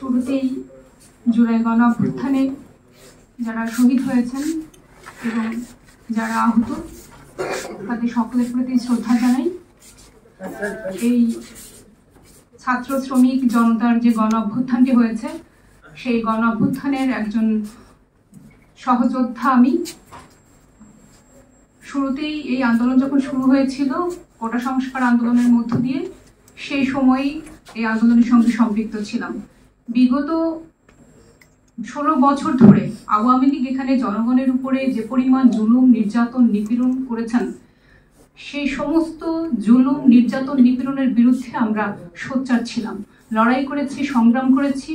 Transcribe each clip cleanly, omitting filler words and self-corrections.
শুরুতেই জুলাই গণ অভ্যুত্থানে যারা শহীদ হয়েছেন এবং যারা আহত তাদের সকলের প্রতি শ্রদ্ধা জানাই। এই ছাত্র শ্রমিক জনতার যে গণ অভ্যুত্থানটি হয়েছে সেই গণ অভ্যুত্থানের একজন সহযোদ্ধা আমি। শুরুতেই এই আন্দোলন যখন শুরু হয়েছিল কোটা সংস্কার আন্দোলনের মধ্য দিয়ে, সেই সময়ই এই আন্দোলনের সঙ্গে সম্পৃক্ত ছিলাম। বিগত 16 বছর ধরে আওয়ামী লীগ এখানে জনগণের উপরে যে পরিমাণ জুলুম নির্যাতন নিপীড়ন করেছেন, সেই সমস্ত জুলুম নির্যাতন নিপীড়নের বিরুদ্ধে আমরা সোচ্চার ছিলাম, লড়াই করেছি, সংগ্রাম করেছি,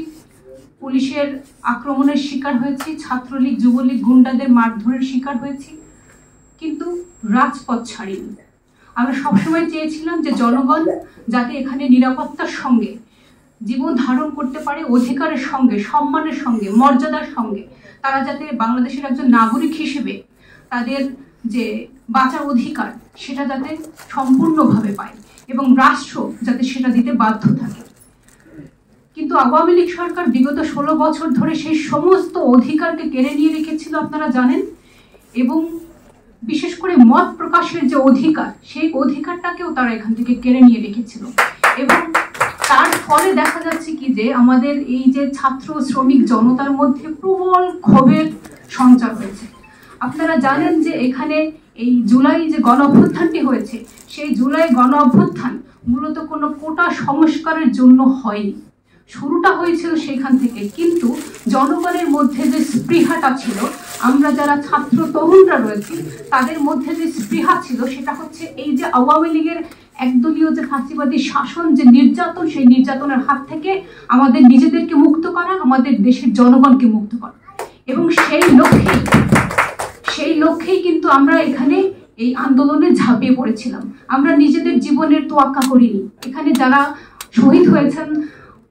পুলিশের আক্রমণের শিকার হয়েছি, ছাত্রলীগ যুবলীগ গুন্ডাদের মারধরের শিকার হয়েছি, কিন্তু রাজপথ ছাড়িনি। আমরা সবসময় চেয়েছিলাম যে জনগণ যাতে এখানে নিরাপত্তার সঙ্গে জীবন ধারণ করতে পারে, অধিকারের সঙ্গে, সম্মানের সঙ্গে, মর্যাদার সঙ্গে, তারা যাতে বাংলাদেশের একজন নাগরিক হিসেবে তাদের যে বাঁচার অধিকার সেটা যাতে সম্পূর্ণভাবে পায় এবং রাষ্ট্র যাতে সেটা দিতে বাধ্য থাকে। কিন্তু আওয়ামী লীগ সরকার বিগত 16 বছর ধরে সেই সমস্ত অধিকারকে কেড়ে নিয়ে রেখেছিল, আপনারা জানেন। এবং বিশেষ করে মত প্রকাশের যে অধিকার, সেই অধিকারটাকেও তারা এখান থেকে কেড়ে নিয়ে রেখেছিল। এবং তার ফলে দেখা যাচ্ছে কি যে আমাদের এই যে ছাত্র শ্রমিক জনতার মধ্যে প্রবল ক্ষোভের সঞ্চার হয়েছে। আপনারা জানেন যে এখানে এই জুলাই যে গণ অভ্যুত্থানটি হয়েছে, সেই জুলাই গণ অভ্যুত্থান মূলত কোনো কোটা সংস্কারের জন্য হয়নি। শুরুটা হয়েছিল সেখান থেকে, কিন্তু জনগণের মধ্যে যে স্পৃহাটা ছিল, আমরা যারা ছাত্র তরুণরা রয়েছি তাদের মধ্যে যে স্পৃহা ছিল সেটা হচ্ছে এই যে আওয়ামী লীগের একদলীয় যে ফাঁসিবাদী শাসন, যে নির্যাতন, সেই নির্যাতনের হাত থেকে আমাদের নিজেদেরকে মুক্ত করা, আমাদের দেশের জনগণকে মুক্ত করা। এবং সেই লক্ষ্যেই কিন্তু আমরা এখানে এই আন্দোলনে ঝাঁপিয়ে পড়েছিলাম। আমরা নিজেদের জীবনের তোয়াক্কা করিনি। এখানে যারা শহীদ হয়েছেন,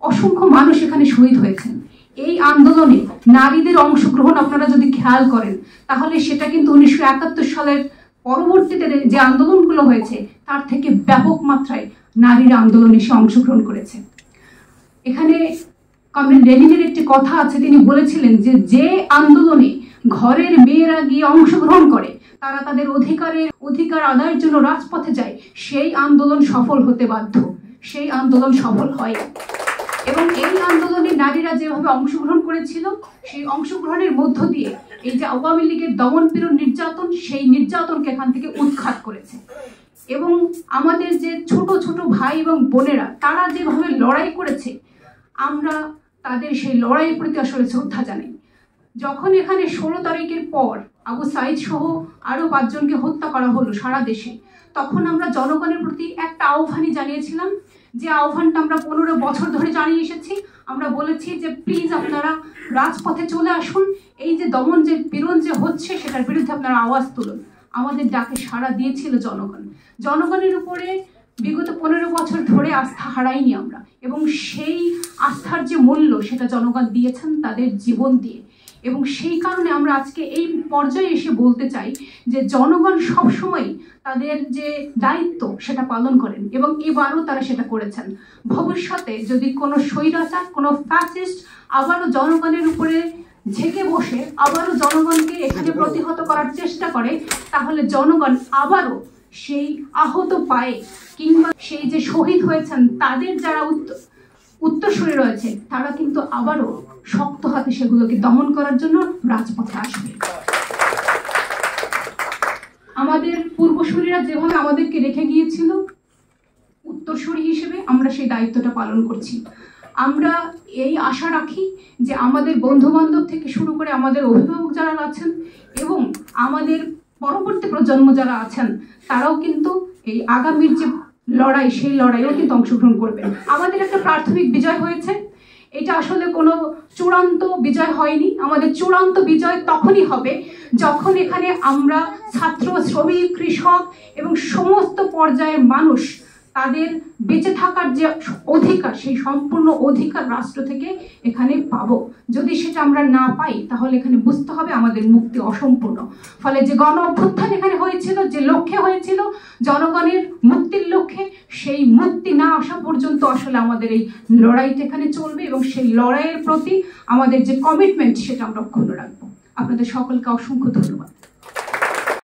অসংখ্য মানুষ এখানে শহীদ হয়েছেন। এই আন্দোলনে নারীদের অংশগ্রহণ আপনারা যদি খেয়াল করেন তাহলে সেটা কিন্তু 1971 সালের পরবর্তীতে যে আন্দোলনগুলো হয়েছে তার থেকে ব্যাপক মাত্রায় নারীরা আন্দোলনে এসে অংশগ্রহণ করেছে। এখানে কমরেড লেনিনের একটি কথা আছে, তিনি বলেছিলেন যে যে আন্দোলনে ঘরের মেয়েরা গিয়ে অংশগ্রহণ করে, তারা তাদের অধিকার আদায়ের জন্য রাজপথে যায়, সেই আন্দোলন সফল হতে বাধ্য। সেই আন্দোলন সফল হয় এবং এই আন্দোলনে নারীরা যেভাবে অংশগ্রহণ করেছিল, সেই অংশগ্রহণের মধ্য দিয়ে এই যে আওয়ামী লীগের দমনপীড়ন নির্যাতন, সেই নির্যাতনকে এখান থেকে উৎখাত করেছে। এবং আমাদের যে ছোট ছোট ভাই এবং বোনেরা তারা যেভাবে লড়াই করেছে, আমরা তাদের সেই লড়াইয়ের প্রতি আসলে শ্রদ্ধা জানাই। যখন এখানে 16 তারিখের পর আবু সাইদ সহ আরো 5 জনকে হত্যা করা হলো সারা দেশে, তখন আমরা জনগণের প্রতি একটা আহ্বানই জানিয়েছিলাম, যে আহ্বানটা আমরা 15 বছর ধরে জানিয়ে এসেছি। আমরা বলেছি যে প্লিজ আপনারা রাজপথে চলে আসুন, এই যে দমন যে পীড়ন যে হচ্ছে সেটার বিরুদ্ধে আপনারা আওয়াজ তুলুন। আমাদের ডাকে সাড়া দিয়েছিল জনগণ। জনগণের উপরে বিগত 15 বছর ধরে আস্থা হারাইনি আমরা, এবং সেই আস্থার যে মূল্য সেটা জনগণ দিয়েছেন তাদের জীবন দিয়ে। এবং সেই কারণে আমরা আজকে এই পর্যায়ে এসে বলতে চাই যে জনগণ সবসময় তাদের যে দায়িত্ব সেটা পালন করেন এবং এবারও তারা সেটা করেছেন। ভবিষ্যতে যদি কোনো স্বৈরাচার, কোনো ফ্যাসিস্ট আবারও জনগণের উপরে ঝেঁকে বসে আবারও জনগণকে এখানে প্রতিহত করার চেষ্টা করে, তাহলে জনগণ আবারও সেই আহত পায়ে কিংবা সেই যে শহীদ হয়েছেন তাদের যারা উত্তরসূরি রয়েছে, তারা কিন্তু আবারও শক্ত হাতে সেগুলোকে দমন করার জন্য রাজপথে আসবে। আমাদের পূর্বসূরীরা যেভাবে আমাদেরকে রেখে গিয়েছিল উত্তরসূরি হিসেবে, আমরা সেই দায়িত্বটা পালন করছি। আমরা এই আশা রাখি যে আমাদের বন্ধু বান্ধব থেকে শুরু করে আমাদের অভিভাবক যারা আছেন এবং আমাদের পরবর্তী প্রজন্ম যারা আছেন, তারাও কিন্তু এই আগামীর যে লড়াই, সেই লড়াইও কিন্তু অংশগ্রহণ করবে। আমাদের একটা প্রাথমিক বিজয় হয়েছে, এটা আসলে কোনো চূড়ান্ত বিজয় হয়নি। আমাদের চূড়ান্ত বিজয় তখনই হবে যখন এখানে আমরা ছাত্র, শ্রমিক, কৃষক এবং সমস্ত পর্যায়ের মানুষ তাদের বেঁচে থাকার যে অধিকার, সেই সম্পূর্ণ অধিকার রাষ্ট্র থেকে এখানে পাবো। যদি সেটা আমরা না পাই তাহলে এখানে বুঝতে হবে আমাদের মুক্তি অসম্পূর্ণ। ফলে যে গণ অভ্যুত্থান এখানে হয়েছিল, যে লক্ষ্যে হয়েছিল জনগণের মুক্তির লক্ষ্যে, সেই মুক্তি না আসা পর্যন্ত আসলে আমাদের এই লড়াইটা এখানে চলবে এবং সেই লড়াইয়ের প্রতি আমাদের যে কমিটমেন্ট সেটা আমরা অক্ষুণ্ণ রাখবো। আপনাদের সকলকে অসংখ্য ধন্যবাদ।